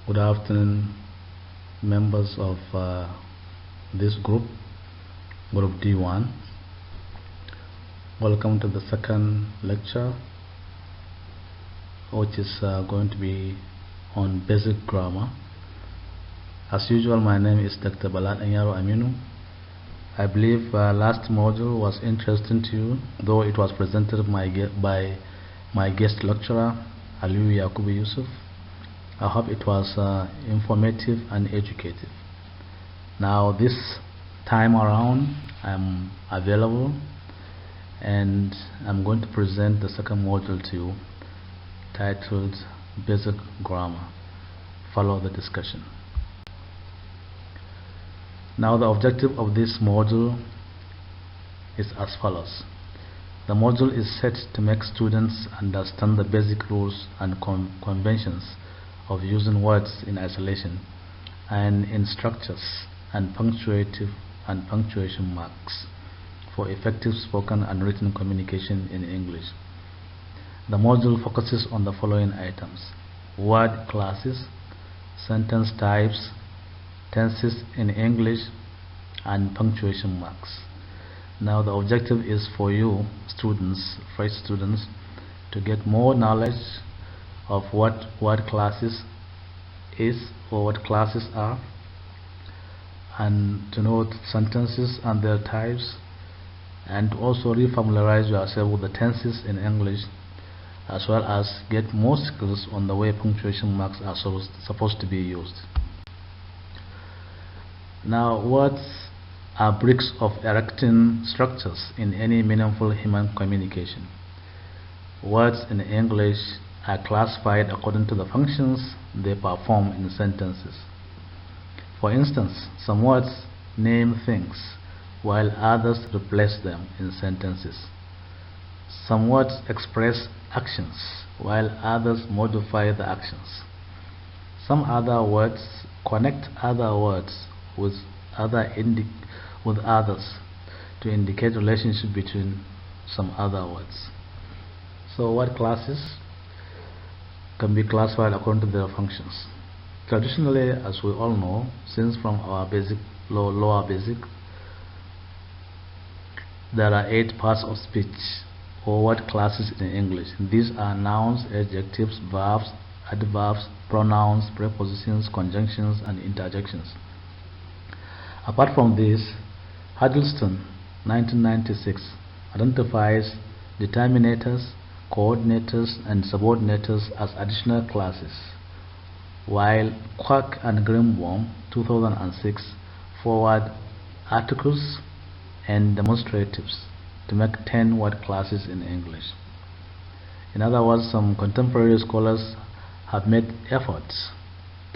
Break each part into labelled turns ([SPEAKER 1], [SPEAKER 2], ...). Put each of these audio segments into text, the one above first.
[SPEAKER 1] Good afternoon, members of this group D1. Welcome to the second lecture, which is going to be on basic grammar. As usual, my name is Dr. AMINU. I believe last module was interesting to you, though it was presented by my guest lecturer, Aliyu Yakubu Yusuf. I hope it was informative and educative. Now this time around I'm available and I'm going to present the second module to you, titled Basic Grammar. Follow the discussion. Now the objective of this module is as follows. The module is set to make students understand the basic rules and conventions of using words in isolation and in structures and punctuative and punctuation marks for effective spoken and written communication in English. The module focuses on the following items: word classes, sentence types, tenses in English, and punctuation marks. Now the objective is for you students, fresh students, to get more knowledge of what word classes is or what classes are, and to know sentences and their types, and also refamiliarize yourself with the tenses in English, as well as get more skills on the way punctuation marks are supposed to be used. Now, words are bricks of erecting structures in any meaningful human communication. Words in English are classified according to the functions they perform in sentences. For instance, some words name things while others replace them in sentences. Some words express actions while others modify the actions. Some other words connect other words with others to indicate relationship between some other words. So word classes can be classified according to their functions. Traditionally, as we all know, since from our lower basic, there are 8 parts of speech or word classes in English. These are nouns, adjectives, verbs, adverbs, pronouns, prepositions, conjunctions, and interjections. Apart from this, Huddleston, 1996, identifies determinators, coordinators, and subordinators as additional classes, while Quirk and Greenbaum, 2006, forward articles and demonstratives to make 10 word classes in English. In other words, some contemporary scholars have made efforts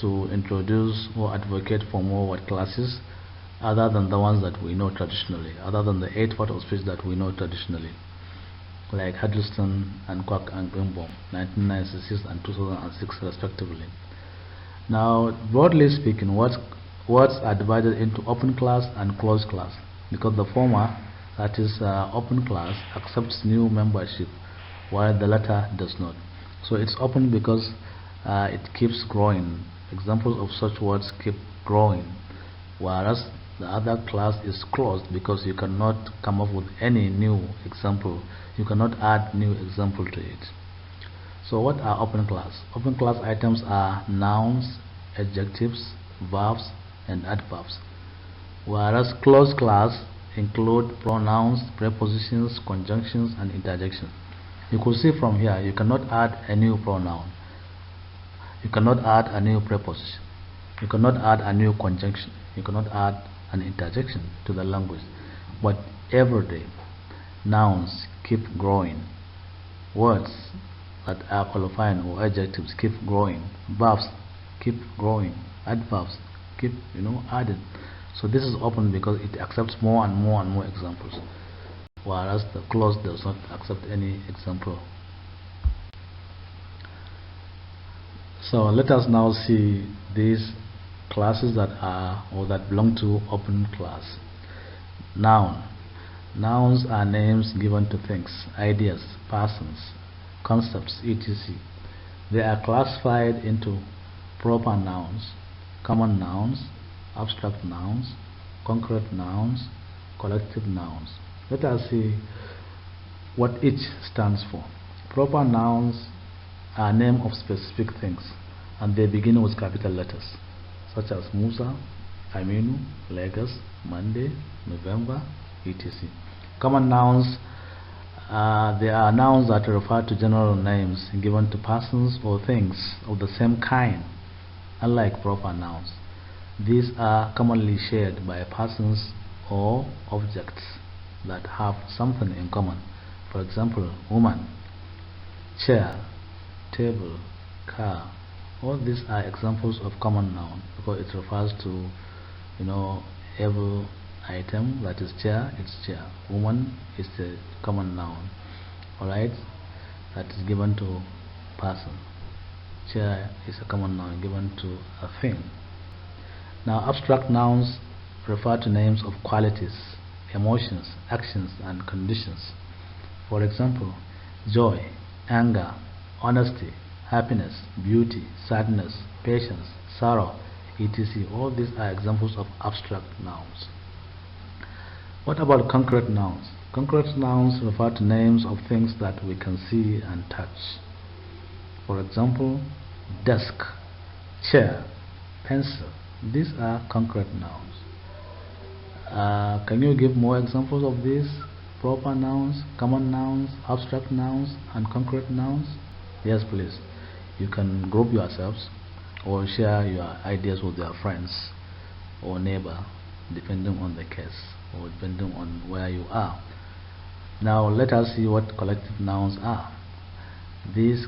[SPEAKER 1] to introduce or advocate for more word classes other than the ones that we know traditionally, other than the 8 parts of speech that we know traditionally, like Huddleston and Quirk and Greenbaum, 1996 and 2006 respectively. Now, broadly speaking, words are divided into open class and closed class, because the former, that is open class, accepts new membership while the latter does not. So it's open because it keeps growing. Examples of such words keep growing, whereas the other class is closed because you cannot come up with any new example. You cannot add new example to it. So what are open class? Open class items are nouns, adjectives, verbs, and adverbs, whereas closed class include pronouns, prepositions, conjunctions, and interjections. You could see from here, you cannot add a new pronoun, you cannot add a new preposition, you cannot add a new conjunction, you cannot add an interjection to the language. But every day, nouns keep growing, words that are qualifying or adjectives keep growing, verbs keep growing, adverbs keep added. So this is open because it accepts more and more and more examples, whereas the closed does not accept any example. So let us now see these classes that are or that belong to open class. Noun. Nouns are names given to things, ideas, persons, concepts, etc. They are classified into proper nouns, common nouns, abstract nouns, concrete nouns, collective nouns. Let us see what each stands for. Proper nouns are names of specific things, and they begin with capital letters, such as Musa, AMINU, Lagos, Monday, November, etc. Common nouns, they are nouns that refer to general names given to persons or things of the same kind, unlike proper nouns. These are commonly shared by persons or objects that have something in common. For example, woman, chair, table, car. All these are examples of common noun because it refers to, every item. That is chair, it's chair. Woman is a common noun, alright, that is given to person. Chair is a common noun given to a thing. Now, abstract nouns refer to names of qualities, emotions, actions, and conditions. For example, joy, anger, honesty, happiness, beauty, sadness, patience, sorrow, etc. All these are examples of abstract nouns. What about concrete nouns? Concrete nouns refer to names of things that we can see and touch. For example, desk, chair, pencil. These are concrete nouns. Can you give more examples of these? Proper nouns, common nouns, abstract nouns, and concrete nouns? Yes, please. You can group yourselves or share your ideas with your friends or neighbor, depending on the case or depending on where you are. Now let us see what collective nouns are. These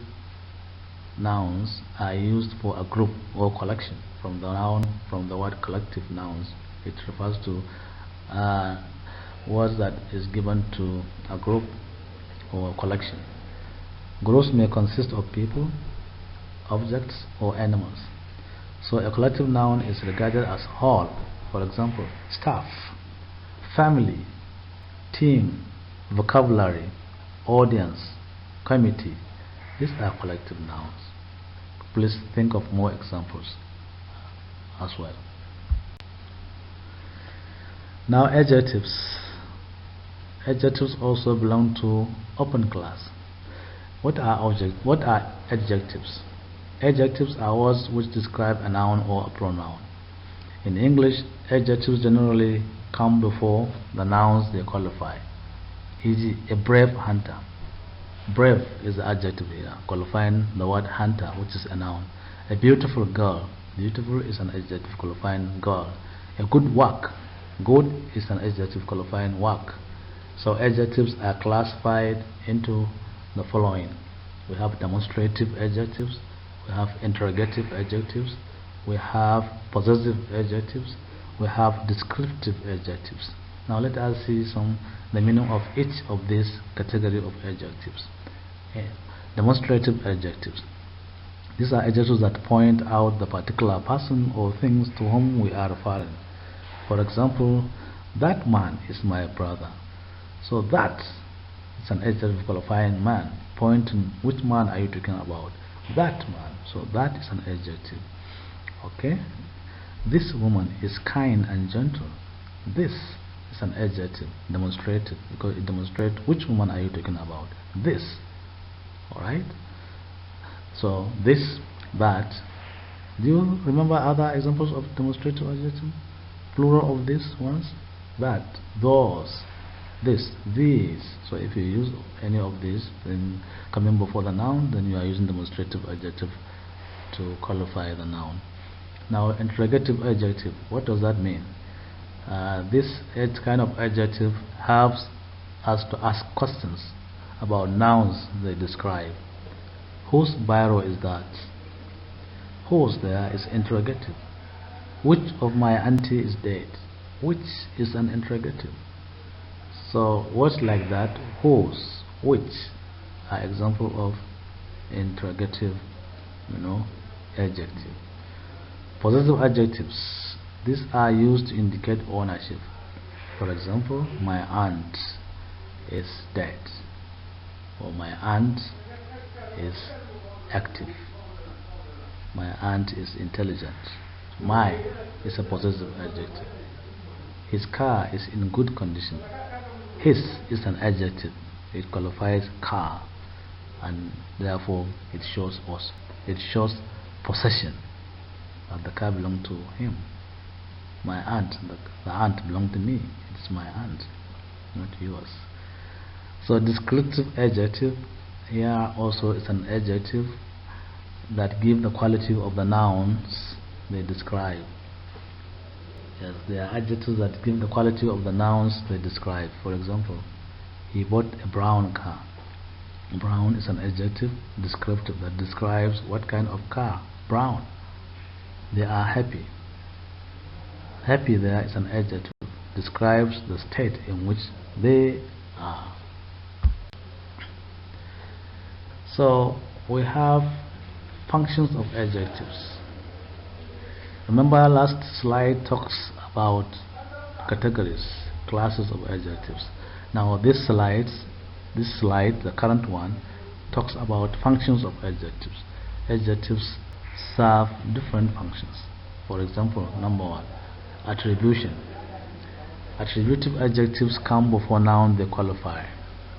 [SPEAKER 1] nouns are used for a group or collection. From the word collective nouns, it refers to words that is given to a group or a collection. Groups may consist of people, objects, or animals. So a collective noun is regarded as whole. For example, staff, family, team, vocabulary, audience, committee. These are collective nouns. Please think of more examples as well. Now, adjectives. Adjectives also belong to open class. What are adjectives? Adjectives are words which describe a noun or a pronoun. In English, adjectives generally come before the nouns they qualify. E.g., a brave hunter. Brave is the adjective here, qualifying the word hunter, which is a noun. A beautiful girl. Beautiful is an adjective qualifying girl. A good work. Good is an adjective qualifying work. So adjectives are classified into the following. We have demonstrative adjectives, we have interrogative adjectives, we have possessive adjectives, we have descriptive adjectives. Now let us see the meaning of each of these category of adjectives. Demonstrative adjectives. These are adjectives that point out the particular person or things to whom we are referring. For example, that man is my brother. So that is an adjective qualifying man, pointing which man are you talking about? That man. So that is an adjective. Okay. This woman is kind and gentle. This is an adjective, demonstrative, because it demonstrates which woman are you talking about. This. Alright. So this, that. Do you remember other examples of demonstrative adjective? Plural of these ones? That, those, this, these. So if you use any of these, then coming before the noun, then you are using demonstrative adjective to qualify the noun. Now, interrogative adjective, what does that mean? This kind of adjective helps us to ask questions about nouns they describe. Whose biro is that? Whose there is interrogative. Which of my auntie is dead? Which is an interrogative. So words like that, whose, which, are example of interrogative, adjective. Possessive adjectives. These are used to indicate ownership. For example, my aunt is dead, or my aunt is active. My aunt is intelligent. My is a possessive adjective. His car is in good condition. His is an adjective. It qualifies car, and therefore it shows possession, that the car belonged to him. My aunt, the aunt belonged to me. It's my aunt, not yours. So descriptive adjective here also is an adjective that give the quality of the nouns they describe. Yes, they are adjectives that give the quality of the nouns they describe. For example, he bought a brown car. Brown is an adjective descriptive that describes what kind of car. Brown. They are happy. Happy there is an adjective, describes the state in which they are. So we have functions of adjectives. Remember, last slide talks about categories, classes of adjectives. Now this slide, the current one, talks about functions of adjectives. Adjectives serve different functions. For example, number one, attribution. Attributive adjectives come before noun they qualify.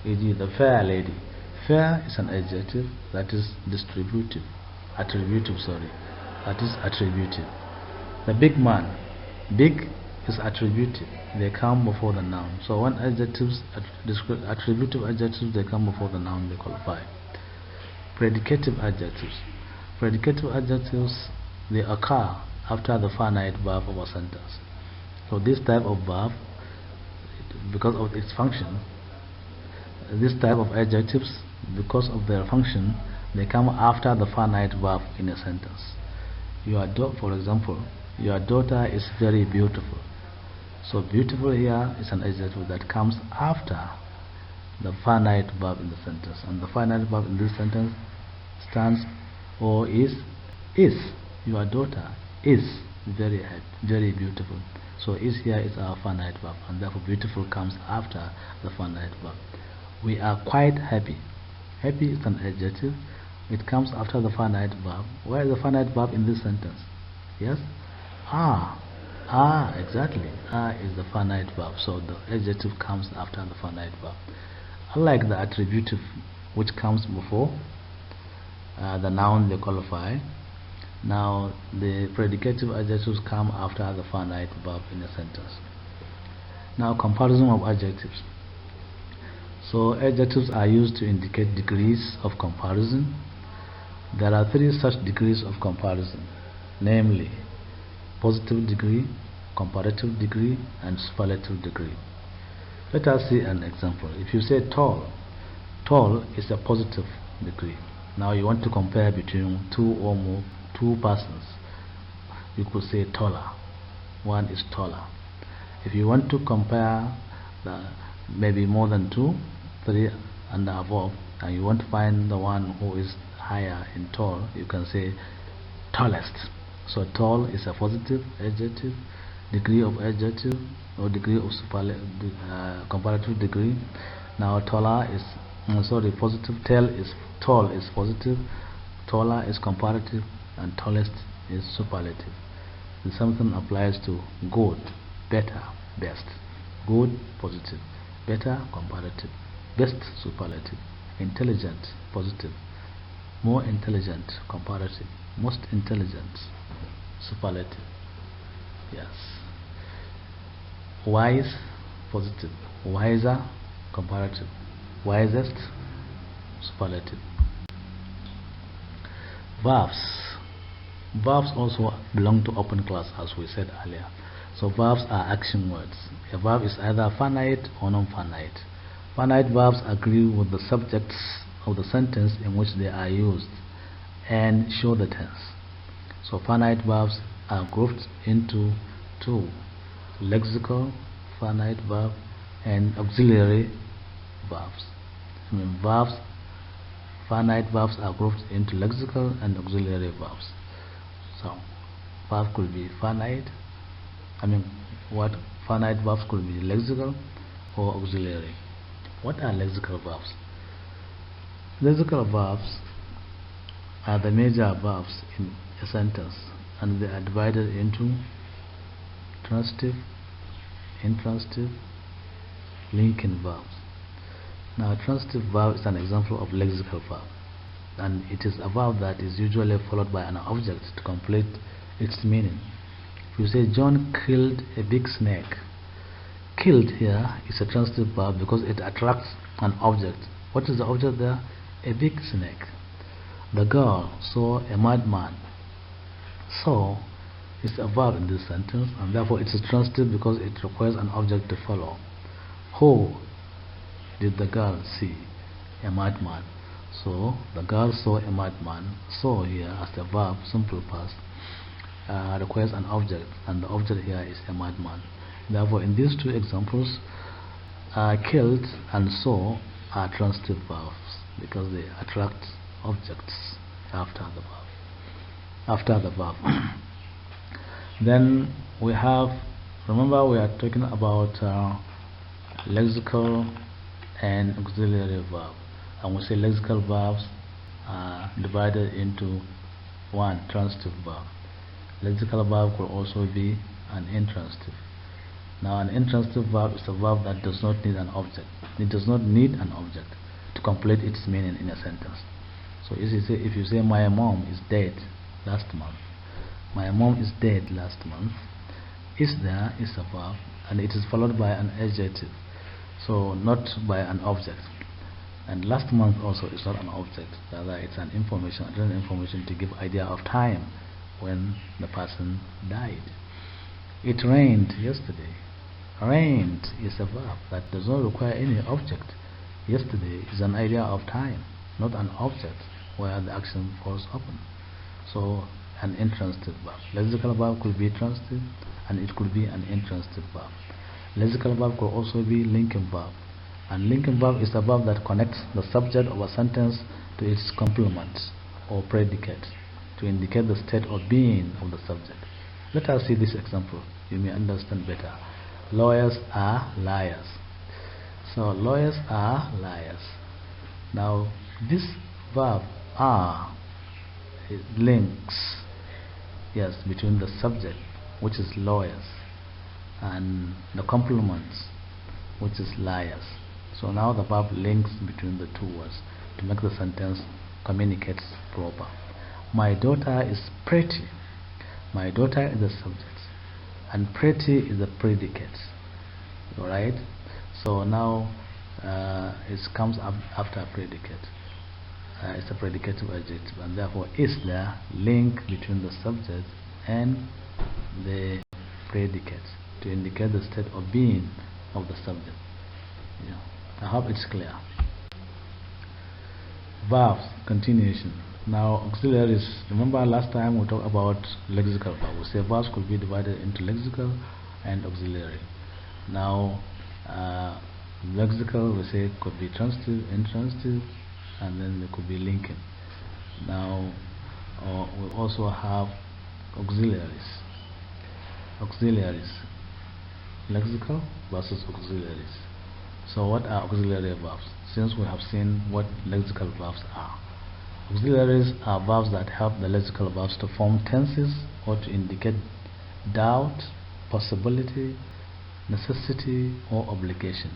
[SPEAKER 1] E.g., the fair lady. Fair is an adjective that is attributive. That is attributive. The big man. Big is attributive. They come before the noun. So when adjectives, attributive adjectives, they come before the noun they qualify. Predicative adjectives. Predicative adjectives, they occur after the finite verb of a sentence. So this type of verb, because of its function, this type of adjectives, because of their function, they come after the finite verb in a sentence. For example, your daughter is very beautiful. So beautiful here is an adjective that comes after the finite verb in the sentence, and the finite verb in this sentence stands or is. Your daughter is very beautiful. So is here is our finite verb, and therefore beautiful comes after the finite verb. We are quite happy. Happy is an adjective. It comes after the finite verb. Where is the finite verb in this sentence? Yes? Exactly. Is the finite verb. So the adjective comes after the finite verb. Unlike the attributive, which comes before the noun they qualify, now the predicative adjectives come after the finite verb in a sentence. Now comparison of adjectives. So adjectives are used to indicate degrees of comparison. There are three such degrees of comparison, namely positive degree, comparative degree, and superlative degree. Let us see an example. If you say tall, tall is a positive degree. Now you want to compare between two persons. You could say taller. One is taller. If you want to compare maybe more than 2, 3 and above, and you want to find the one who is higher in tall, you can say tallest. So tall is a positive adjective, degree of adjective, or degree of comparative degree. Now taller is positive. Tall is positive, taller is comparative, and tallest is superlative. The same thing applies to good, better, best. Good, positive. Better, comparative. Best, superlative. Intelligent, positive. More intelligent, comparative. Most intelligent, superlative. Yes. Wise, positive. Wiser, comparative. Wisest, superlative. Verbs. Verbs also belong to open class, as we said earlier. So verbs are action words. A verb is either finite or non-finite. Finite verbs agree with the subjects of the sentence in which they are used and show the tense. So finite verbs are grouped into two: lexical finite verb and auxiliary verbs. Finite verbs are grouped into lexical and auxiliary verbs. So verb could be finite. Finite verbs could be lexical or auxiliary. What are lexical verbs? Lexical verbs are the major verbs in a sentence, and they are divided into transitive, intransitive, linking verbs. Now, a transitive verb is an example of lexical verb, and it is a verb that is usually followed by an object to complete its meaning. If you say John killed a big snake, killed here is a transitive verb because it attracts an object. What is the object there? A big snake. The girl saw a madman. Saw is a verb in this sentence, and therefore it is transitive because it requires an object to follow. Who did the girl see? A madman. So the girl saw a madman. Saw here as a verb, simple past, requires an object, and the object here is a madman. Therefore, in these two examples, killed and saw are transitive verbs because they attract objects after the verb. Then we have, remember we are talking about lexical and auxiliary verb, and we say lexical verbs are divided into one, transitive verb. Lexical verb could also be an intransitive. Now, an intransitive verb is a verb that does not need an object. It does not need an object to complete its meaning in a sentence. So if you say my mom is dead last month, my mom is dead last month, is there is a verb, and it is followed by an adjective, so not by an object. And last month also is not an object, rather it's an information, general information to give idea of time when the person died. It rained yesterday. Rained is a verb that does not require any object. Yesterday is an idea of time, not an object where the action falls upon. So an intransitive verb. Lexical verb could be transitive, and it could be an intransitive verb. Lexical verb could also be linking verb, and linking verb is a verb that connects the subject of a sentence to its complement or predicate to indicate the state or being of the subject. Let us see this example, you may understand better. Lawyers are liars. So lawyers are liars. Now this verb are, it links, yes, between the subject, which is lawyers, and the complements, which is liars. So now the verb links between the two words to make the sentence communicate proper. My daughter is pretty. My daughter is the subject, and pretty is the predicate. Alright? So now it comes up after a predicate. It's a predicative adjective, and therefore is there link between the subject and the predicate to indicate the state of being of the subject. Yeah. I hope it's clear. Verbs, continuation. Now auxiliaries, remember last time we talked about lexical verb. We say verbs could be divided into lexical and auxiliary. Now lexical, we say, could be transitive, intransitive, and then there could be linking. Now we also have auxiliaries. Auxiliaries, lexical versus auxiliaries. So what are auxiliary verbs? Since we have seen what lexical verbs are, auxiliaries are verbs that help the lexical verbs to form tenses or to indicate doubt, possibility, necessity, or obligation.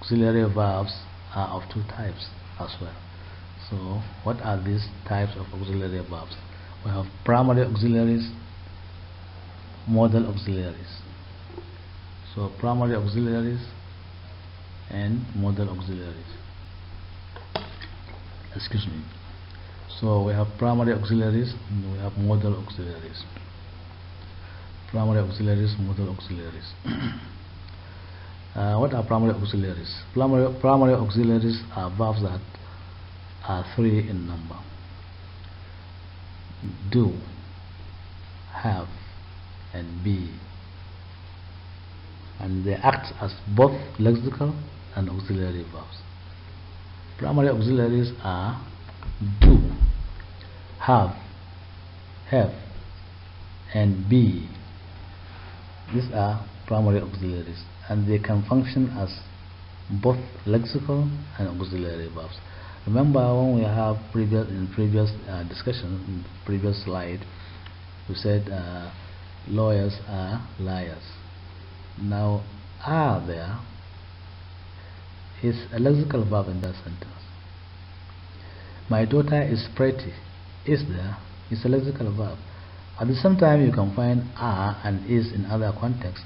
[SPEAKER 1] Auxiliary verbs are of two types as well. So what are these types of auxiliary verbs? We have primary auxiliaries, modal auxiliaries. So primary auxiliaries and modal auxiliaries. Excuse me. So we have primary auxiliaries and we have modal auxiliaries. Primary auxiliaries, modal auxiliaries. What are primary auxiliaries? Primary auxiliaries are verbs that are three in number: do, have, and be, and they act as both lexical and auxiliary verbs. Primary auxiliaries are do, have, and be. These are primary auxiliaries, and they can function as both lexical and auxiliary verbs. Remember when we have previous discussion, in previous slide, we said lawyers are liars. Now are there is a lexical verb in that sentence. My daughter is pretty. Is there is a lexical verb. At the same time, you can find are and is in other contexts,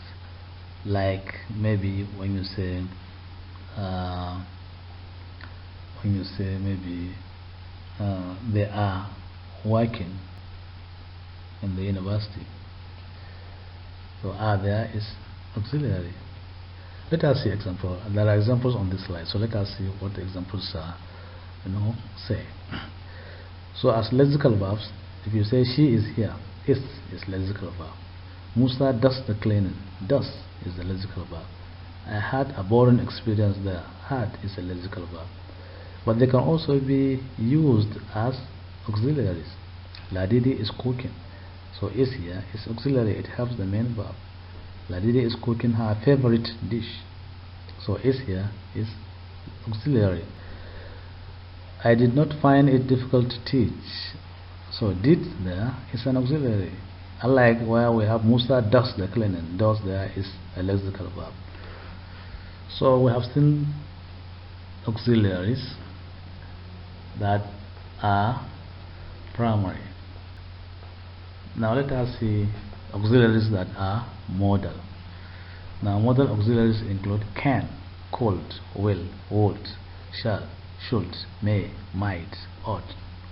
[SPEAKER 1] like maybe when you say maybe they are working in the university. So are there is auxiliary. Let us see example. There are examples on this slide, so let us see what the examples are, say. So as lexical verbs, if you say she is here, is lexical verb. Musa does the cleaning. Does is the lexical verb. I had a boring experience there. Had is a lexical verb. But they can also be used as auxiliaries. Ladidi is cooking. So is here is auxiliary. It helps the main verb. Ladidi is cooking her favorite dish. So is here is auxiliary. I did not find it difficult to teach. So did there is an auxiliary. Unlike where we have Musa does the cleaning, does there is a lexical verb. So we have seen auxiliaries that are primary. Now let us see auxiliaries that are modal. Now modal auxiliaries include can, could, will, would, shall, should, may, might, ought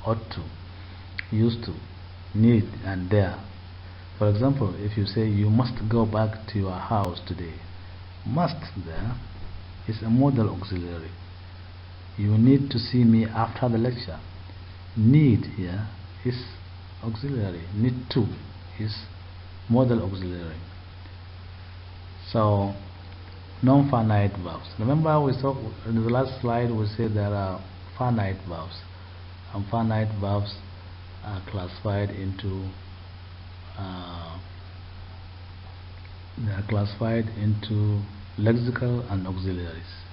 [SPEAKER 1] to, used to, need, and dare. For example, if you say you must go back to your house today, must there is a modal auxiliary. You need to see me after the lecture. Need here is auxiliary. Need to is modal auxiliary. So non-finite verbs. Remember we saw in the last slide we said there are finite verbs, and finite verbs are classified into lexical and auxiliaries.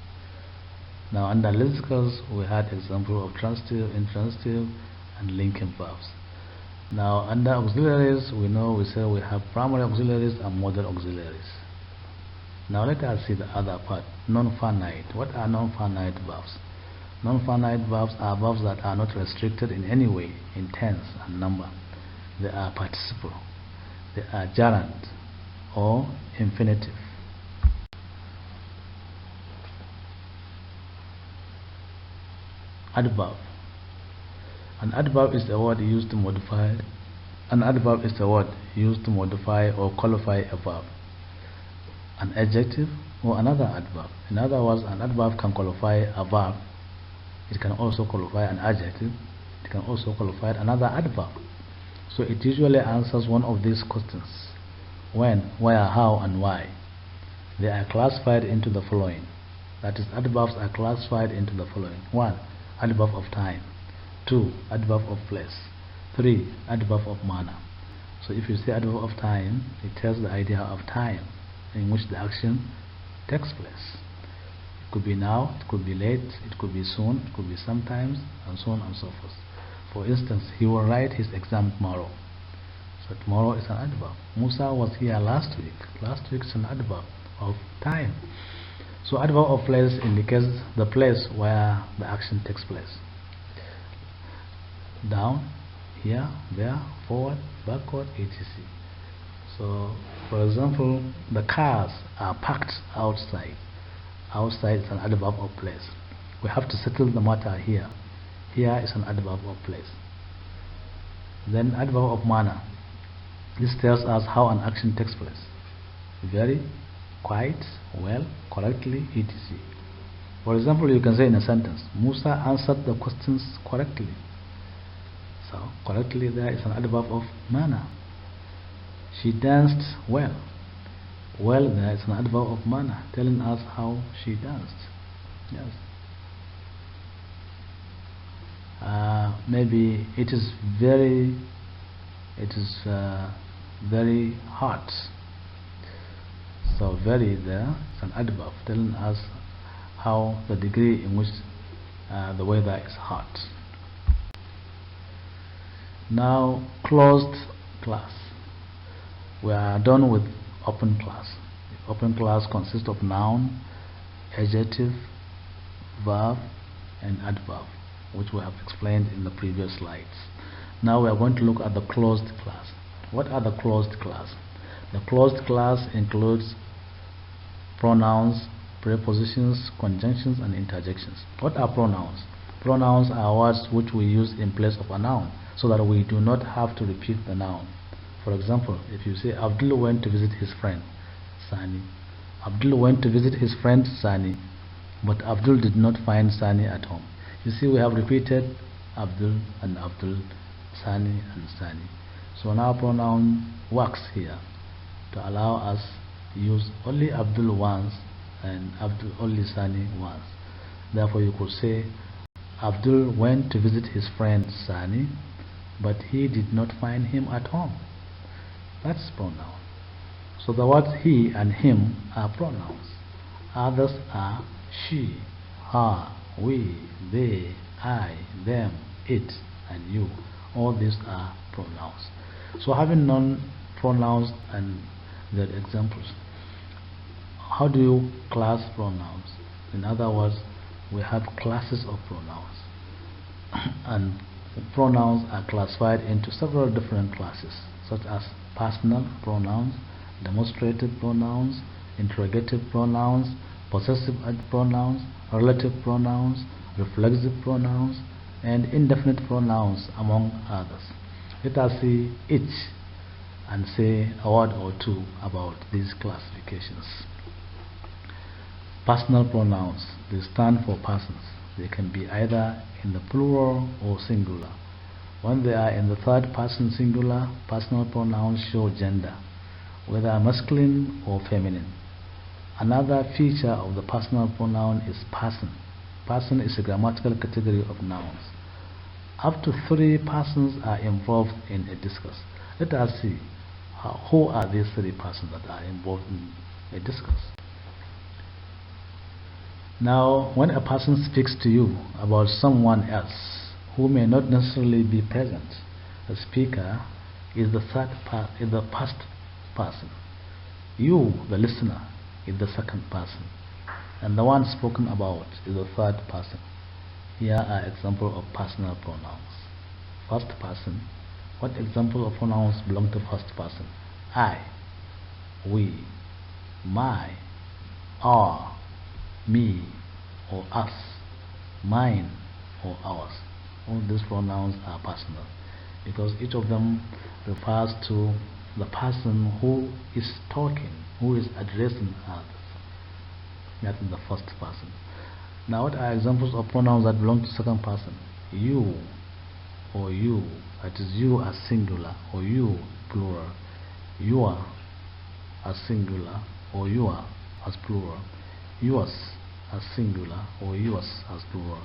[SPEAKER 1] Now under lexicals we had example of transitive, intransitive, and linking verbs. Now under auxiliaries we say we have primary auxiliaries and modal auxiliaries. Now let us see the other part, non-finite. What are non-finite verbs? Non-finite verbs are verbs that are not restricted in any way in tense and number. They are participle, they are gerund or infinitive. Adverb. An adverb is a word used to modify. An adverb is a word used to modify or qualify a verb, an adjective, or another adverb. In other words, an adverb can qualify a verb. It can also qualify an adjective. It can also qualify another adverb. So it usually answers one of these questions: when, where, how, and why. They are classified into the following. That is, adverbs are classified into the following: 1. Adverb of time. 2. Adverb of place. 3. Adverb of manner. So if you say adverb of time, it tells the idea of time in which the action takes place. It could be now, it could be late, it could be soon, it could be sometimes, and so on and so forth. For instance, he will write his exam tomorrow. So tomorrow is an adverb. Musa was here last week. Last week is an adverb of time. So adverb of place indicates the place where the action takes place. Down, here, there, forward, backward, etc. So for example, the cars are parked outside. Outside is an adverb of place. We have to settle the matter here. Here is an adverb of place. Then adverb of manner. This tells us how an action takes place. Very, quite, well, correctly, etc. For example, you can say in a sentence, Musa answered the questions correctly. So correctly there is an adverb of manner. She danced well. Well there is an adverb of manner, telling us how she danced. Yes. Maybe it is very hot. So very there is an adverb telling us how the degree in which the weather is hot. Now closed class. We are done with open class. Open class consists of noun, adjective, verb, and adverb, which we have explained in the previous slides. Now we are going to look at the closed class. What are the closed class? The closed class includes pronouns, prepositions, conjunctions, and interjections. What are pronouns? Pronouns are words which we use in place of a noun so that we do not have to repeat the noun. For example, if you say Abdul went to visit his friend Sani. Abdul went to visit his friend Sani, but Abdul did not find Sani at home. You see, we have repeated Abdul and Abdul, Sani and Sani. So now pronoun works here to allow us to use only Abdul once and Abdul only Sani once. Therefore you could say Abdul went to visit his friend Sani, but he did not find him at home. That's pronoun. So the words he and him are pronouns. Others are she, her, we, they, I, them, it, and you. All these are pronouns. So having known pronouns and their examples, how do you class pronouns? In other words, we have classes of pronouns. And pronouns are classified into several different classes, such as personal pronouns, demonstrative pronouns, interrogative pronouns, possessive pronouns, relative pronouns, reflexive pronouns, and indefinite pronouns, among others. Let us see each and say a word or two about these classifications. Personal pronouns, they stand for persons. They can be either in the plural or singular. When they are in the third person singular, personal pronouns show gender, whether masculine or feminine. Another feature of the personal pronoun is person. Person is a grammatical category of nouns. Up to 3 persons are involved in a discourse. Let us see who are these 3 persons that are involved in a discourse. Now, when a person speaks to you about someone else who may not necessarily be present, the speaker is the first person. You, the listener, is the second person, and the one spoken about is the third person. Here are examples of personal pronouns. First person. What example of pronouns belong to first person? I, we, my, our, me, or us, mine, or ours. All these pronouns are personal because each of them refers to the person who is talking, who is addressing others. That is the first person. Now, what are examples of pronouns that belong to second person? You or you, that is you as singular or you plural. Your as singular or your as plural. Yours as singular or yours as plural.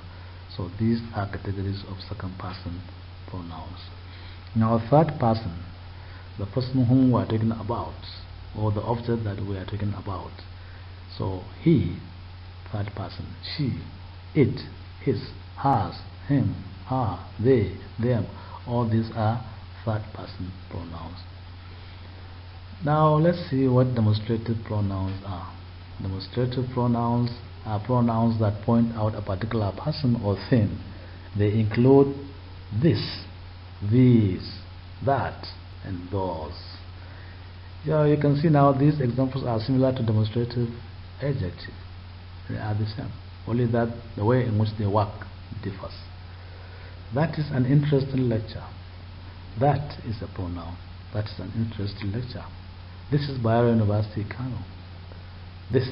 [SPEAKER 1] So these are categories of second person pronouns. Now, third person, the person whom we are talking about, or the object that we are talking about. So he, third person, she, it, his, hers, him, her, they, them, all these are third person pronouns. Now let's see what demonstrative pronouns are. Demonstrative pronouns are pronouns that point out a particular person or thing. They include this, these, that, and those. Yeah, you can see now these examples are similar to demonstrative adjective. They are the same, only that the way in which they work differs. That is an interesting lecture. That is a pronoun. That is an interesting lecture. This is Bayero University, Kano. This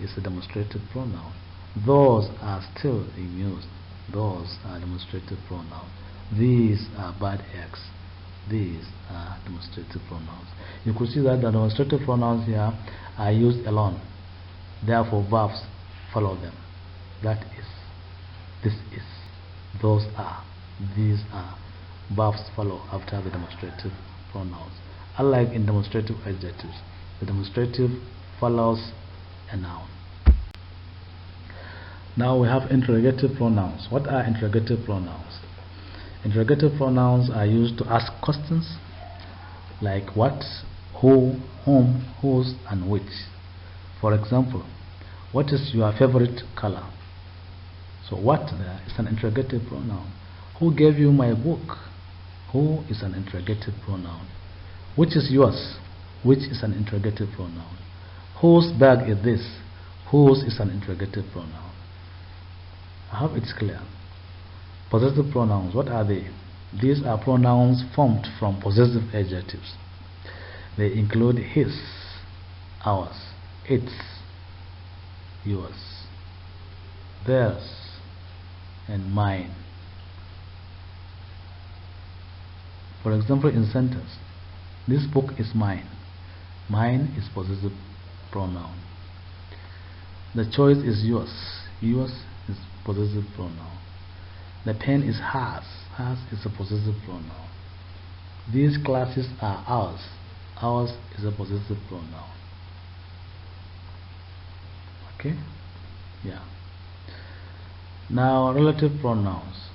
[SPEAKER 1] is a demonstrative pronoun. Those are still in use. Those are demonstrative pronouns. These are bad eggs. These are demonstrative pronouns. You could see that the demonstrative pronouns here are used alone. Therefore, verbs follow them. That is, this is, those are, these are. Verbs follow after the demonstrative pronouns. Unlike in demonstrative adjectives, the demonstrative follows a noun. Now we have interrogative pronouns. What are interrogative pronouns? Interrogative pronouns are used to ask questions like what, who, whom, whose, and which. For example, what is your favorite color? So what there is an interrogative pronoun. Who gave you my book? Who is an interrogative pronoun. Which is yours? Which is an interrogative pronoun. Whose bag is this? Whose is an interrogative pronoun. I hope it's clear. Possessive pronouns, what are they? These are pronouns formed from possessive adjectives. They include his, ours, its, yours, theirs, and mine. For example, in sentence, this book is mine. Mine is possessive pronoun. The choice is yours. Yours is possessive pronoun. The pen is hers. Hers is a possessive pronoun. These classes are ours. Ours is a possessive pronoun. Okay? Yeah. Now, relative pronouns.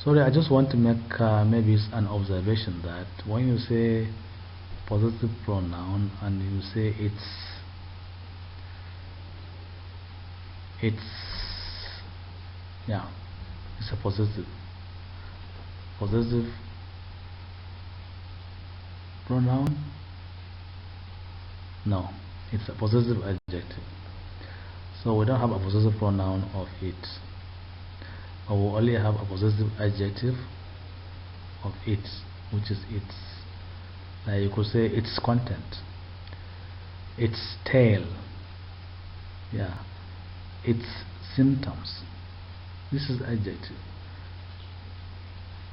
[SPEAKER 1] Sorry, I just want to make maybe an observation that when you say possessive pronoun and you say it's a possessive pronoun. No, it's a possessive adjective. So we don't have a possessive pronoun of it, but we only have a possessive adjective of it, which is its. Now you could say its content, its tail, yeah, its symptoms. This is adjective.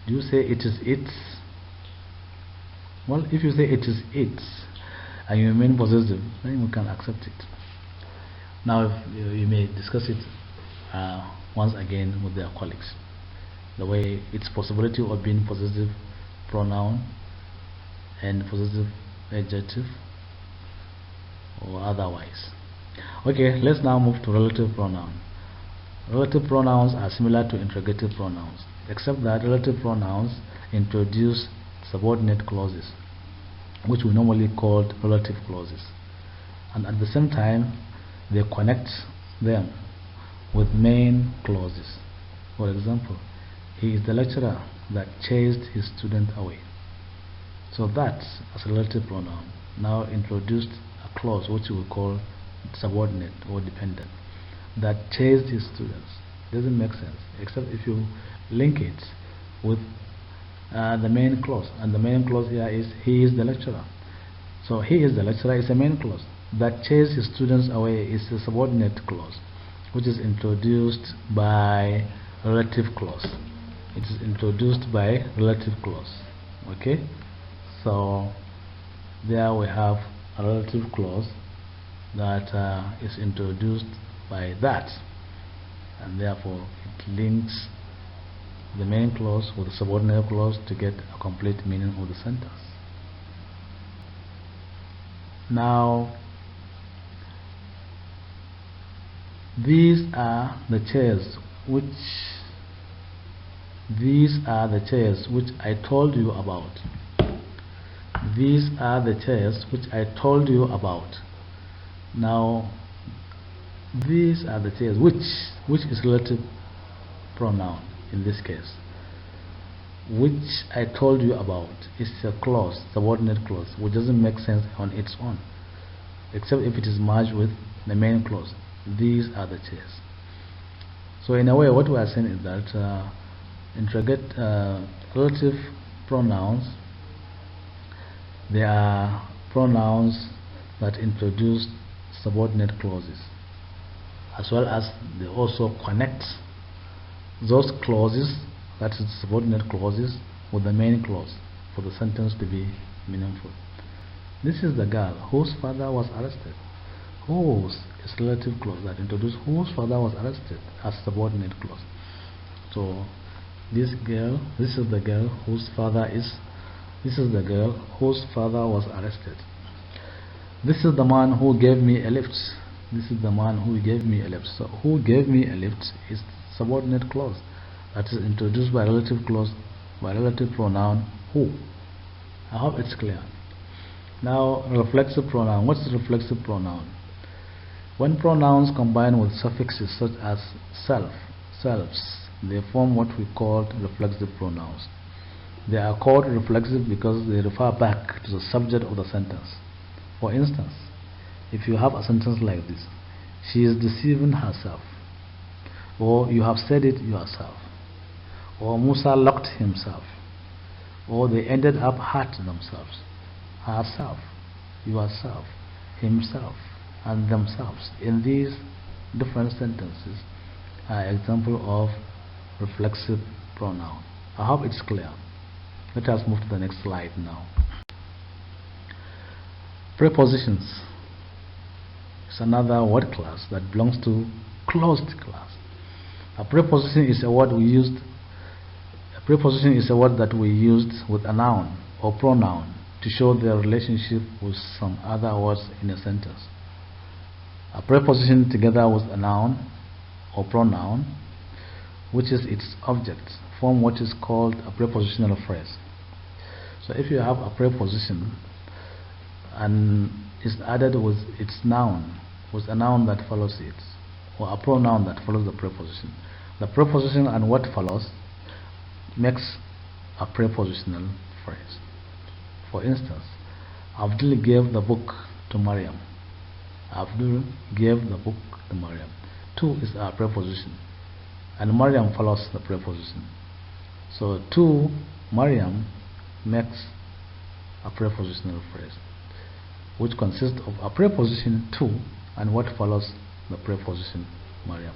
[SPEAKER 1] Do you say it is its? Well, if you say it is its and you mean possessive, then we can accept it. Now if you may discuss it once again with their colleagues, the way its possibility of being possessive pronoun and possessive adjective or otherwise. Okay, let's now move to relative pronoun. Relative pronouns are similar to interrogative pronouns, except that relative pronouns introduce subordinate clauses, which we normally call relative clauses, and at the same time they connect them with main clauses. For example, he is the lecturer that chased his student away. So that, as a relative pronoun, now introduced a clause which we call subordinate or dependent, that chased his students. Doesn't make sense, except if you link it with the main clause, and the main clause here is he is the lecturer. So he is the lecturer is a main clause. That chased his students away is a subordinate clause, which is introduced by relative clause. It is introduced by relative clause. Okay, so there we have a relative clause that is introduced by that, and therefore it links the main clause with the subordinate clause to get a complete meaning of the sentence. Now, these are the chairs which I told you about. These are the chairs which I told you about. Now, these are the chairs which is relative pronoun in this case. Which I told you about is a clause, subordinate clause, which doesn't make sense on its own, except if it is merged with the main clause. These are the chairs. So in a way, what we are saying is that relative pronouns, they are pronouns that introduce subordinate clauses, as well as they also connect those clauses, that is subordinate clauses, with the main clause for the sentence to be meaningful. This is the girl whose father was arrested. Whose is relative clause that introduces whose father was arrested as subordinate clause. So this is the girl whose father was arrested. This is the man who gave me a lift. This is the man who gave me a lift. So who gave me a lift is subordinate clause that is introduced by relative clause, by relative pronoun who. I hope it's clear. Now reflexive pronoun. What's the reflexive pronoun? When pronouns combine with suffixes such as self, selves, they form what we call reflexive pronouns. They are called reflexive because they refer back to the subject of the sentence. For instance, if you have a sentence like this, she is deceiving herself, or you have said it yourself, or Musa locked himself, or they ended up hurt themselves, herself, yourself, himself, and themselves. In these different sentences are example of reflexive pronoun. I hope it's clear. Let us move to the next slide now. Prepositions is another word class that belongs to closed class. A preposition is a word we used. A preposition is a word that we used with a noun or pronoun to show their relationship with some other words in a sentence. A preposition together with a noun or pronoun, which is its object, form what is called a prepositional phrase. So if you have a preposition and is added with its noun, with a noun that follows it, or a pronoun that follows the preposition and what follows makes a prepositional phrase. For instance, Abdul gave the book to Maryam. Abdul gave the book to Maryam. To is a preposition, and Maryam follows the preposition. So to Maryam makes a prepositional phrase, which consists of a preposition to and what follows the preposition Maryam.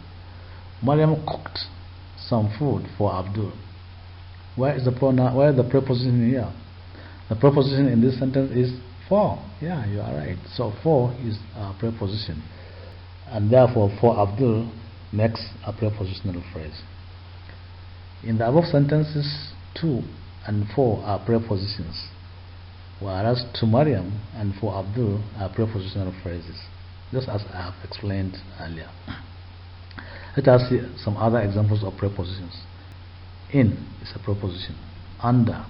[SPEAKER 1] Maryam cooked some food for Abdul. Where is the pronoun? Where is the preposition here? The preposition in this sentence is for. Yeah, you are right. So for is a preposition, and therefore for Abdul makes a prepositional phrase. In the above sentences, to and for are prepositions, whereas to Maryam and for Abdul are prepositional phrases, just as I have explained earlier. Let us see some other examples of prepositions. In is a preposition. Under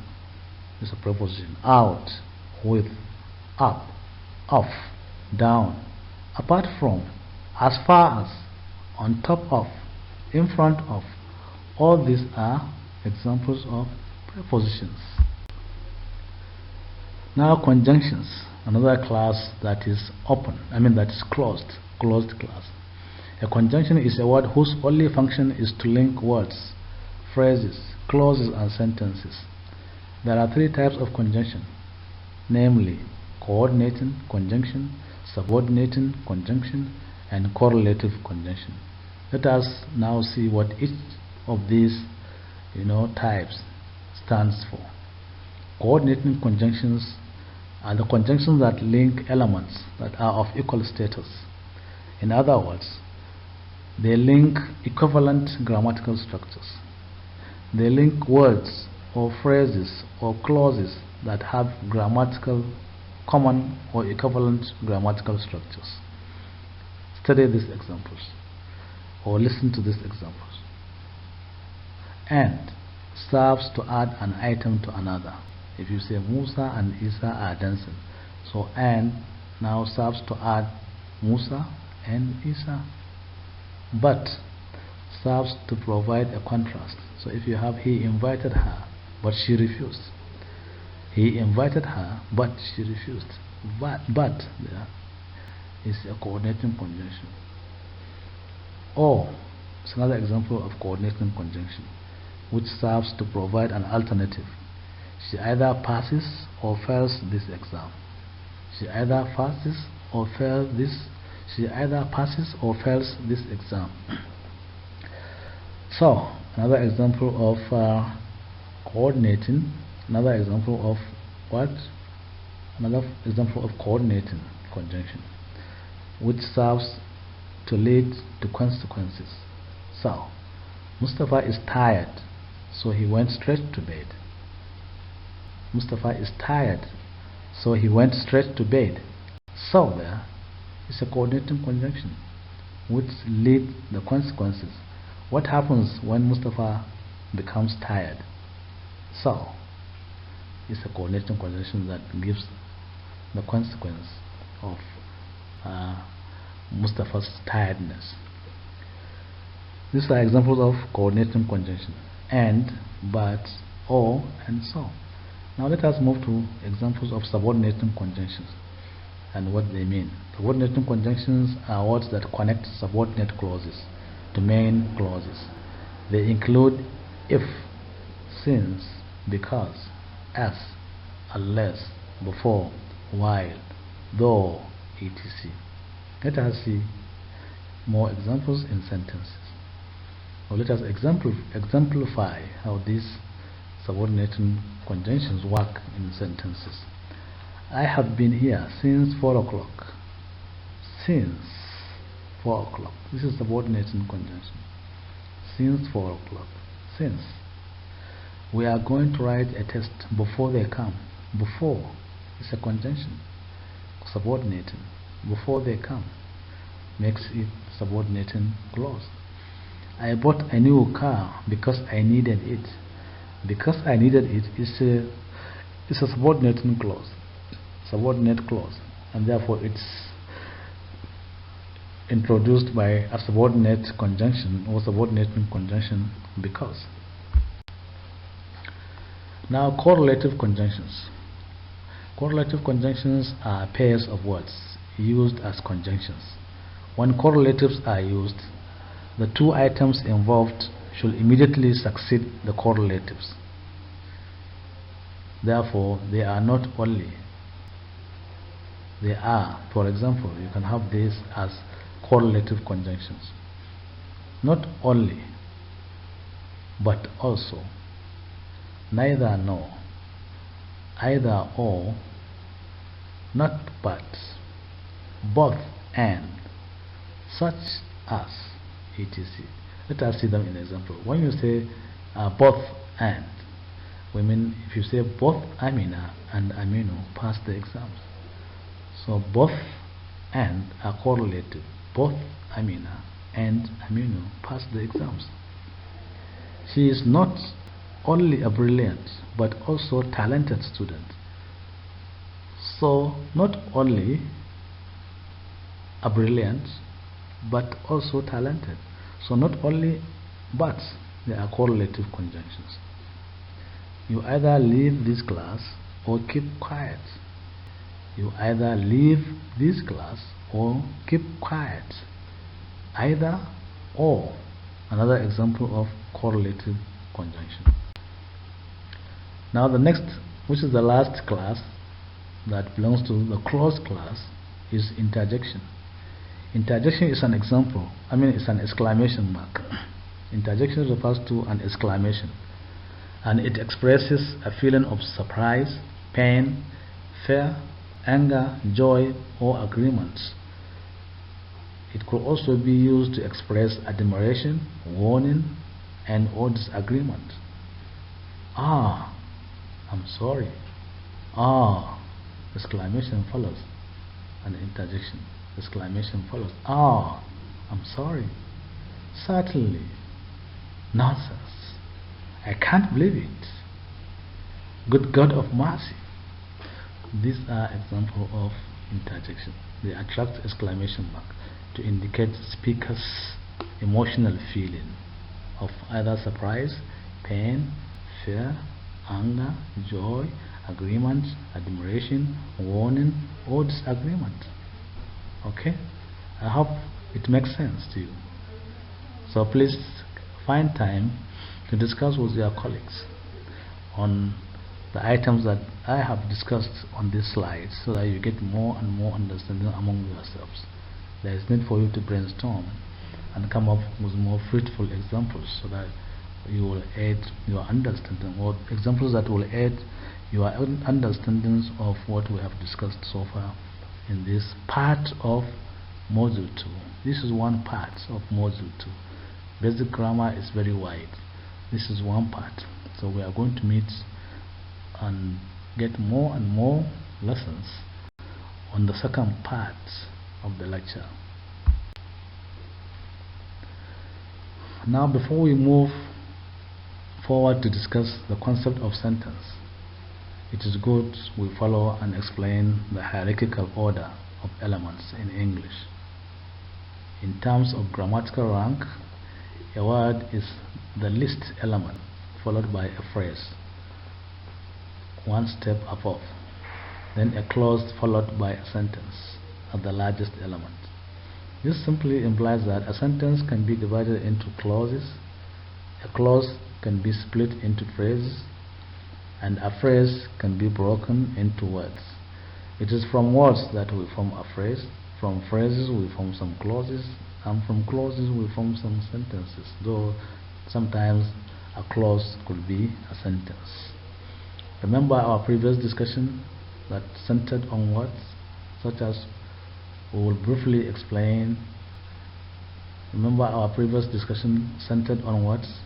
[SPEAKER 1] is a preposition. Out, with, up, off, down, apart from, as far as, on top of, in front of. All these are examples of prepositions. Now conjunctions, another class that is open, that is closed class. A conjunction is a word whose only function is to link words, phrases, clauses and sentences. There are three types of conjunction, namely coordinating conjunction, subordinating conjunction, and correlative conjunction. Let us now see what each of these types stands for. Coordinating conjunctions are the conjunctions that link elements that are of equal status. In other words, they link equivalent grammatical structures. They link words or phrases or clauses that have common or equivalent grammatical structures. Study these examples or listen to these examples. And serves to add an item to another. If you say Musa and Isa are dancing, so and now serves to add Musa and Isa. But serves to provide a contrast. So if you have he invited her but she refused, he invited her but she refused, but there is a coordinating conjunction. Or it's another example of coordinating conjunction, which serves to provide an alternative. She either passes or fails this exam. She either passes or fails this. She either passes or fails this exam. So another example of coordinating. Another example of what? Another example of coordinating conjunction, which serves to lead to consequences. So Mustafa is tired, so he went straight to bed. Mustafa is tired, so he went straight to bed. So there It's a coordinating conjunction which lead the consequences. What happens when Mustafa becomes tired? So, it's a coordinating conjunction that gives the consequence of Mustafa's tiredness. These are examples of coordinating conjunction: and, but, or, and so. Now let us move to examples of subordinating conjunctions and what they mean. Subordinating conjunctions are words that connect subordinate clauses to main clauses. They include if, since, because, as, unless, before, while, though, etc. Let us see more examples in sentences. Now let us exemplify how these subordinating conjunctions work in sentences. I have been here since 4 o'clock. Since 4 o'clock. This is subordinating conjunction. Since 4 o'clock. Since. We are going to write a test before they come. Before is a conjunction. Subordinating. Before they come makes it subordinating clause. I bought a new car because I needed it. Because I needed it is a subordinating clause. Subordinate clause, and therefore it's introduced by a subordinate conjunction or subordinating conjunction because. Now correlative conjunctions. Correlative conjunctions are pairs of words used as conjunctions. When correlatives are used, the two items involved should immediately succeed the correlatives. Therefore, they are not only. They are, for example, you can have this as correlative conjunctions. Not only, but also. Neither nor. Either or. Not but. Both and. Such as. etc. Let us see them in example. When you say both and, we mean if you say both Amina and AMINU pass the exams. So both and are correlated. Both Amina and AMINU pass the exams. She is not only a brilliant but also talented student. So not only a brilliant but also talented. So not only but, they are correlative conjunctions. You either leave this class or keep quiet. You either leave this class or keep quiet. Either or. Another example of correlative conjunction. Now the next, which is the last class that belongs to the clause class, is interjection. Interjection is an example, it's an exclamation mark. Interjection refers to an exclamation, and it expresses a feeling of surprise, pain, fear, anger, joy, or agreement. It could also be used to express admiration, warning, and or disagreement. Ah, I'm sorry. Ah, exclamation follows an interjection. Exclamation follows. Ah, I'm sorry. Certainly. Nonsense. I can't believe it. Good God of mercy. These are examples of interjection. They attract exclamation mark to indicate speaker's emotional feeling of either surprise, pain, fear, anger, joy, agreement, admiration, warning, or disagreement. Okay? I hope it makes sense to you. So please find time to discuss with your colleagues on the items that I have discussed on this slide, so that you get more and more understanding among yourselves. There is need for you to brainstorm and come up with more fruitful examples, so that you will aid your understanding, or examples that will aid your understandings of what we have discussed so far in this part of module 2. This is one part of module 2. Basic grammar is very wide. This is one part. So we are going to meet and get more and more lessons on the second part of the lecture. Now, before we move forward to discuss the concept of sentence, it is good we follow and explain the hierarchical order of elements in English. In terms of grammatical rank, a word is the least element, followed by a phrase, one step above, then a clause followed by a sentence at the largest element. This simply implies that a sentence can be divided into clauses, a clause can be split into phrases, and a phrase can be broken into words. It is from words that we form a phrase, from phrases we form some clauses, and from clauses we form some sentences, though sometimes a clause could be a sentence. Remember our previous discussion that centered on words, such as we will briefly explain. Remember our previous discussion centered on words.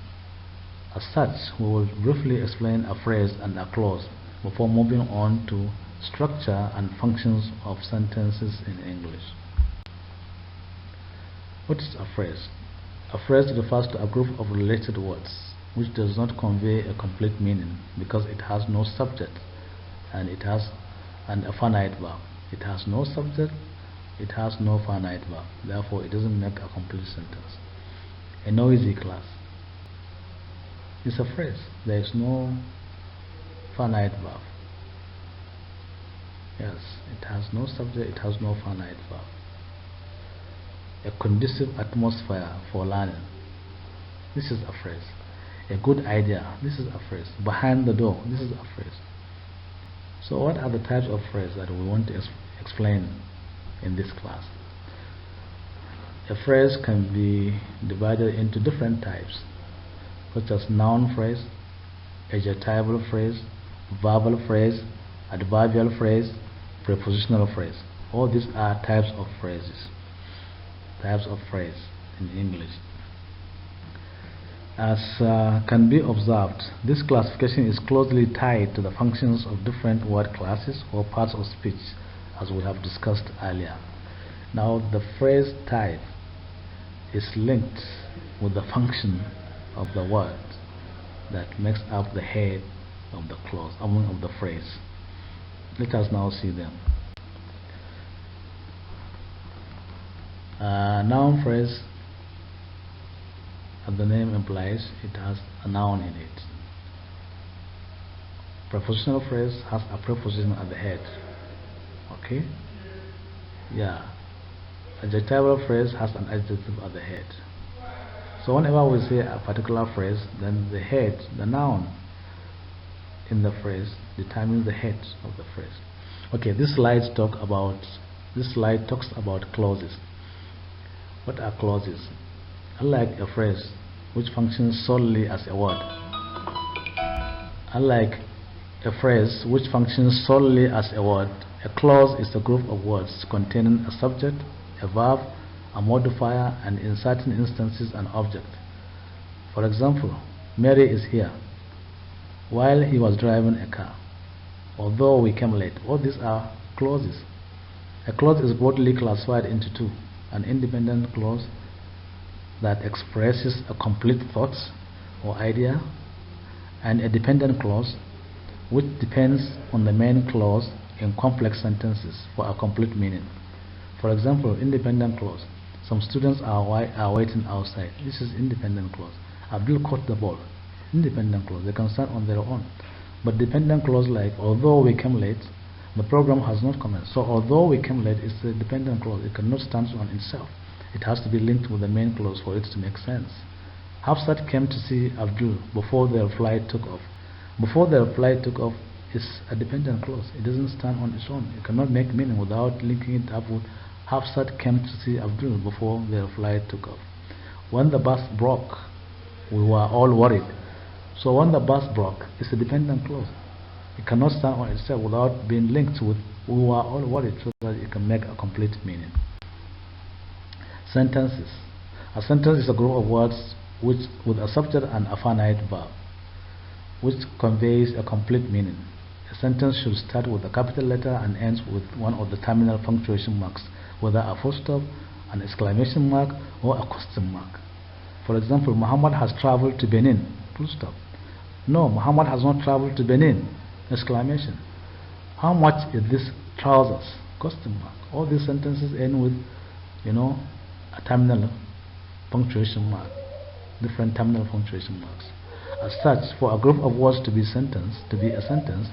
[SPEAKER 1] As such, we will briefly explain a phrase and a clause before moving on to structure and functions of sentences in English. What is a phrase? A phrase refers to a group of related words which does not convey a complete meaning because it has no subject and a finite verb. It has no subject, it has no finite verb. Therefore, it doesn't make a complete sentence. A noisy class is a phrase. There is no finite verb. Yes, it has no subject, it has no finite verb. A conducive atmosphere for learning. This is a phrase. A good idea. This is a phrase. Behind the door. This is a phrase. So what are the types of phrases that we want to explain in this class? A phrase can be divided into different types, such as noun phrase, adjectival phrase, verbal phrase, adverbial phrase, prepositional phrase. All these are types of phrases. Types of phrase in English. As can be observed, this classification is closely tied to the functions of different word classes or parts of speech, as we have discussed earlier. Now, the phrase type is linked with the function of the word that makes up the head of the clause, of the phrase. Let us now see them. Noun phrase, as the name implies, it has a noun in it. Prepositional phrase has a preposition at the head. Okay? Yeah. Adjectival phrase has an adjective at the head. So whenever we say a particular phrase, then the head, the noun in the phrase, determines the head of the phrase. Okay, this slide talks about clauses. What are clauses? Unlike a phrase which functions solely as a word, a clause is a group of words containing a subject, a verb, a modifier, and in certain instances an object. For example, Mary is here while he was driving a car. Although we came late. All these are clauses. A clause is broadly classified into two: an independent clause that expresses a complete thought or idea, and a dependent clause which depends on the main clause in complex sentences for a complete meaning. For example, independent clause: some students are waiting outside. This is independent clause. Abdul caught the ball. Independent clause. They can stand on their own. But dependent clause, like although we came late, the program has not commenced. So although we came late is a dependent clause. It cannot stand on itself. It has to be linked with the main clause for it to make sense. Hafsat came to see Abdul before their flight took off. Before their flight took off is a dependent clause. It doesn't stand on its own. It cannot make meaning without linking it up with Hafsat came to see Abdul before their flight took off. When the bus broke, we were all worried. So when the bus broke, it's a dependent clause. It cannot stand on itself without being linked with we were all worried, so that it can make a complete meaning. Sentences. A sentence is a group of words with a subject and a finite verb, which conveys a complete meaning. A sentence should start with a capital letter and ends with one of the terminal punctuation marks whether a full stop, an exclamation mark, or a question mark. For example, Muhammad has traveled to Benin, full stop. No, Muhammad has not traveled to Benin, exclamation. How much is this trousers, question mark. All these sentences end with, a terminal punctuation mark, different terminal punctuation marks. As such, for a group of words to be a sentence,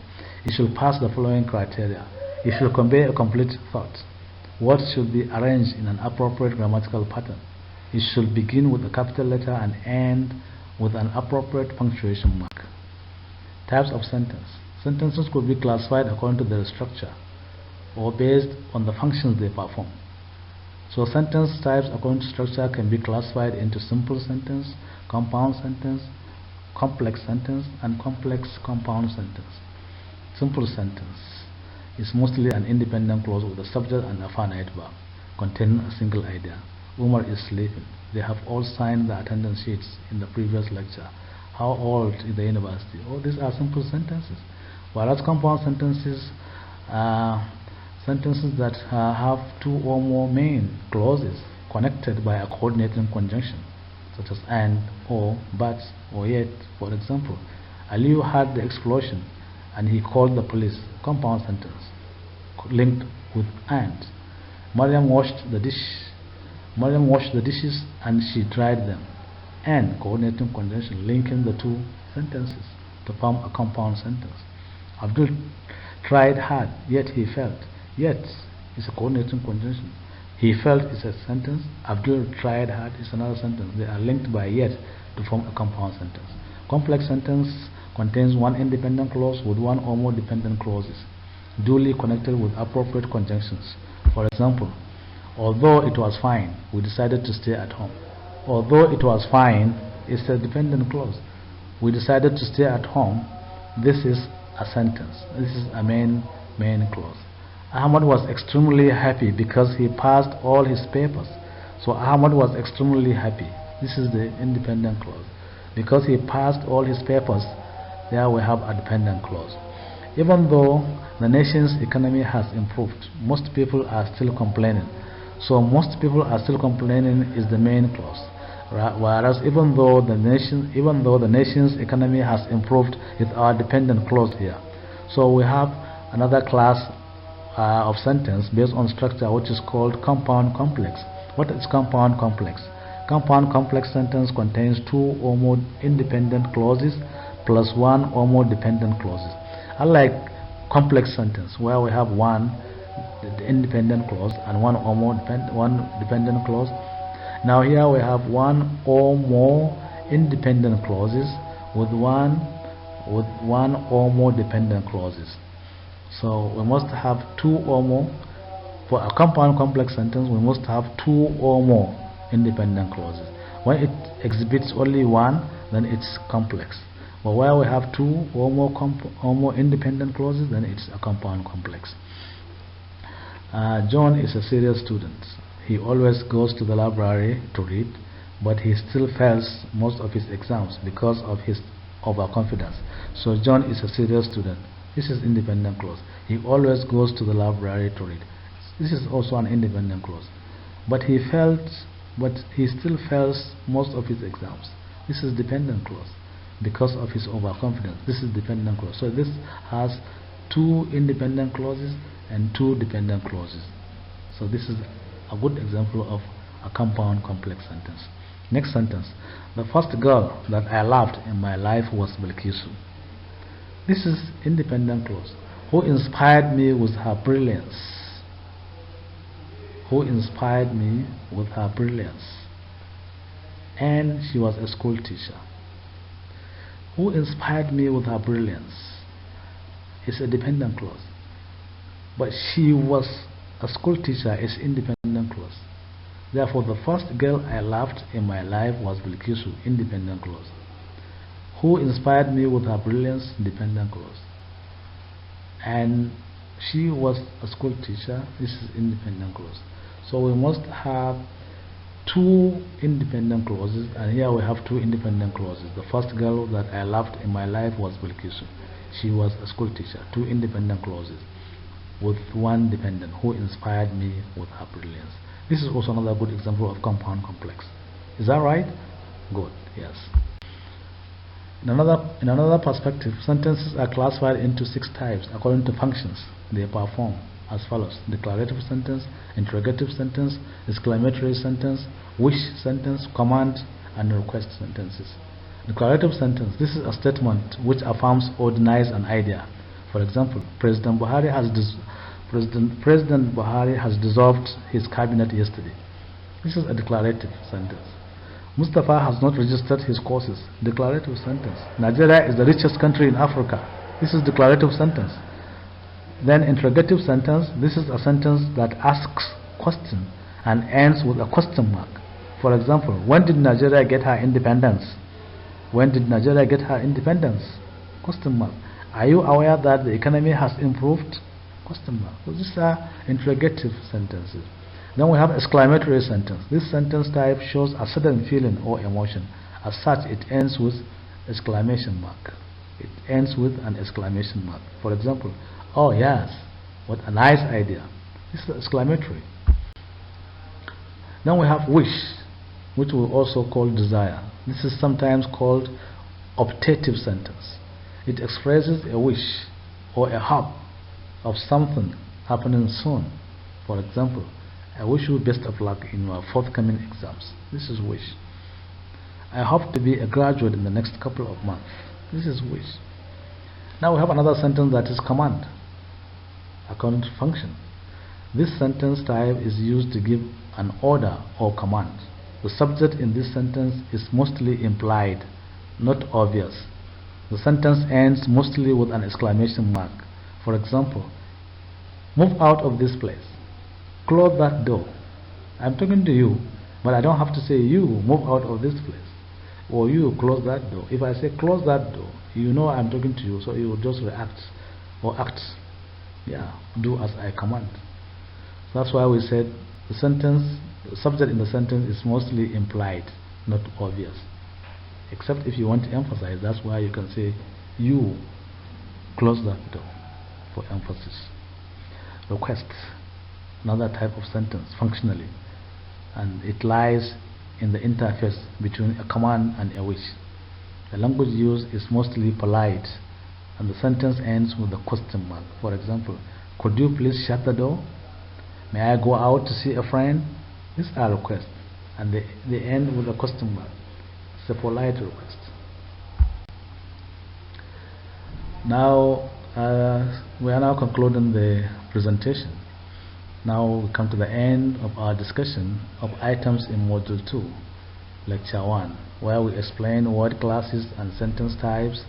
[SPEAKER 1] it should pass the following criteria. It should convey a complete thought. Words should be arranged in an appropriate grammatical pattern. It should begin with a capital letter and end with an appropriate punctuation mark. Types of sentence. Sentences could be classified according to their structure or based on the functions they perform. So sentence types according to structure can be classified into simple sentence, compound sentence, complex sentence, and complex compound sentence. Simple sentence is mostly an independent clause with a subject and a finite verb containing a single idea. Umar is sleeping. They have all signed the attendance sheets in the previous lecture. How old is the university? All these are simple sentences. Whereas compound sentences are sentences that have two or more main clauses connected by a coordinating conjunction, such as and, or, but, or yet. For example, Aliyu heard the explosion and he called the police. Compound sentence linked with and. Mariam washed the dishes and she dried them. And coordinating conjunction linking the two sentences to form a compound sentence. Abdul tried hard, yet he failed. Yet is a coordinating conjunction. He failed is a sentence. Abdul tried hard is another sentence. They are linked by yet to form a compound sentence. Complex sentence contains one independent clause with one or more dependent clauses, duly connected with appropriate conjunctions. For example, although it was fine, we decided to stay at home. Although it was fine is a dependent clause. We decided to stay at home. This is a sentence. This is a main clause. Ahmad was extremely happy because he passed all his papers. So Ahmad was extremely happy. This is the independent clause. Because he passed all his papers, there we have a dependent clause. Even though the nation's economy has improved, most people are still complaining. So most people are still complaining is the main clause. Whereas even though the nation's economy has improved is our dependent clause here. So we have another class of sentence based on structure which is called compound complex. What is compound complex? Compound complex sentence contains two or more independent clauses plus one or more dependent clauses. Unlike complex sentence where we have one independent clause and one or more dependent clause. Now here we have one or more independent clauses with one or more dependent clauses. So we must have two or more. For a compound complex sentence, we must have two or more independent clauses. When it exhibits only one, then it's complex. But where we have two or more independent clauses, then it's a compound complex. John is a serious student. He always goes to the library to read, but he still fails most of his exams because of his overconfidence. So John is a serious student. This is independent clause. He always goes to the library to read. This is also an independent clause. But he still fails most of his exams. This is dependent clause because of his overconfidence. This is dependent clause. So this has two independent clauses and two dependent clauses. So this is a good example of a compound complex sentence. Next sentence. The first girl that I loved in my life was Bilkisu. This is independent clause. Who inspired me with her brilliance? Who inspired me with her brilliance? And she was a school teacher. Who inspired me with her brilliance is a dependent clause. But she was a school teacher is independent clause. Therefore, the first girl I loved in my life was Bilkisu, independent clause. Who inspired me with her brilliance, dependent clause. And she was a school teacher, this is independent clause. So we must have two independent clauses, and here we have two independent clauses. The first girl that I loved in my life was Bilkisu. She was a school teacher, two independent clauses. with one dependent who inspired me with her brilliance. This is also another good example of compound complex. Is that right? Good, yes. In another perspective, sentences are classified into 6 types according to functions they perform as follows: declarative sentence, interrogative sentence, exclamatory sentence, wish sentence, command, and request sentences. Declarative sentence: this is a statement which affirms or denies an idea. For example, President Buhari has dissolved his cabinet yesterday. This is a declarative sentence. Mustafa has not registered his courses. Declarative sentence. Nigeria is the richest country in Africa. This is declarative sentence. Then interrogative sentence. This is a sentence that asks question and ends with a question mark. For example, when did Nigeria get her independence? When did Nigeria get her independence? Question mark. Are you aware that the economy has improved? Question mark. So these are interrogative sentences. Then we have exclamatory sentence. This sentence type shows a sudden feeling or emotion. As such, it ends with exclamation mark. It ends with an exclamation mark. For example, oh yes, what a nice idea. This is exclamatory. Then we have wish, which we also call desire. This is sometimes called optative sentence. It expresses a wish or a hope of something happening soon. For example, I wish you best of luck in your forthcoming exams. This is wish. I hope to be a graduate in the next couple of months. This is wish. Now we have another sentence that is command, according to function. This sentence type is used to give an order or command. The subject in this sentence is mostly implied, not obvious. The sentence ends mostly with an exclamation mark. For example, move out of this place. Close that door. I'm talking to you, but I don't have to say you move out of this place or you close that door. If I say close that door, you know I'm talking to you, so you will just react or act. Yeah, do as I command. That's why we said the subject in the sentence is mostly implied, not obvious. Except if you want to emphasize, that's why you can say you close that door for emphasis. Request, another type of sentence functionally, and it lies in the interface between a command and a wish. The language used is mostly polite, and the sentence ends with a question mark. For example, could you please shut the door? May I go out to see a friend? These are requests, and they end with a question mark. It's a polite request. Now we are now concluding the presentation. Now we come to the end of our discussion of items in Module 2, Lecture 1, where we explain word classes and sentence types.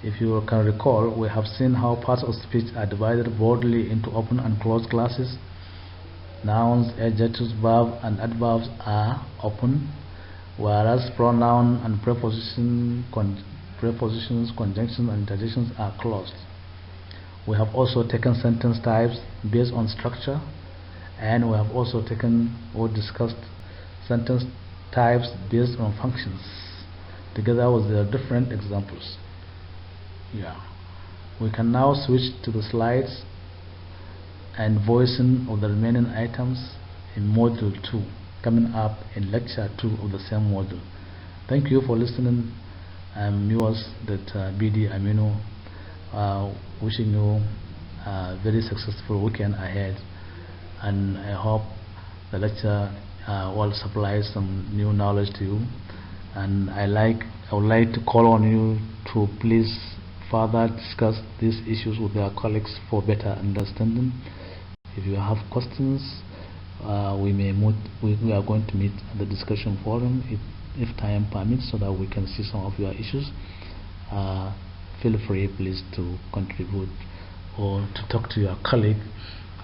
[SPEAKER 1] If you can recall, we have seen how parts of speech are divided broadly into open and closed classes. Nouns, adjectives, verbs, and adverbs are open, whereas pronoun and prepositions, conjunctions, and interjections are closed. We have also taken sentence types based on structure, and we have also taken or discussed sentence types based on functions, together with their different examples. Yeah, we can now switch to the slides and voicing of the remaining items in Module 2, coming up in Lecture 2 of the same module. Thank you for listening. I'm yours, BD AMINU, wishing you a very successful weekend ahead, and I hope the lecture will supply some new knowledge to you, and I would like to call on you to please further discuss these issues with your colleagues for better understanding. If you have questions, we are going to meet at the discussion forum if time permits, so that we can see some of your issues. Feel free please to contribute or to talk to your colleague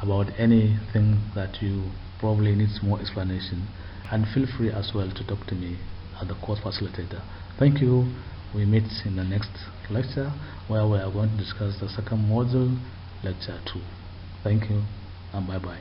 [SPEAKER 1] about anything that you probably needs more explanation, and feel free as well to talk to me as the course facilitator. Thank you. We meet in the next lecture, where we are going to discuss the second module, Lecture 2. Thank you and bye bye.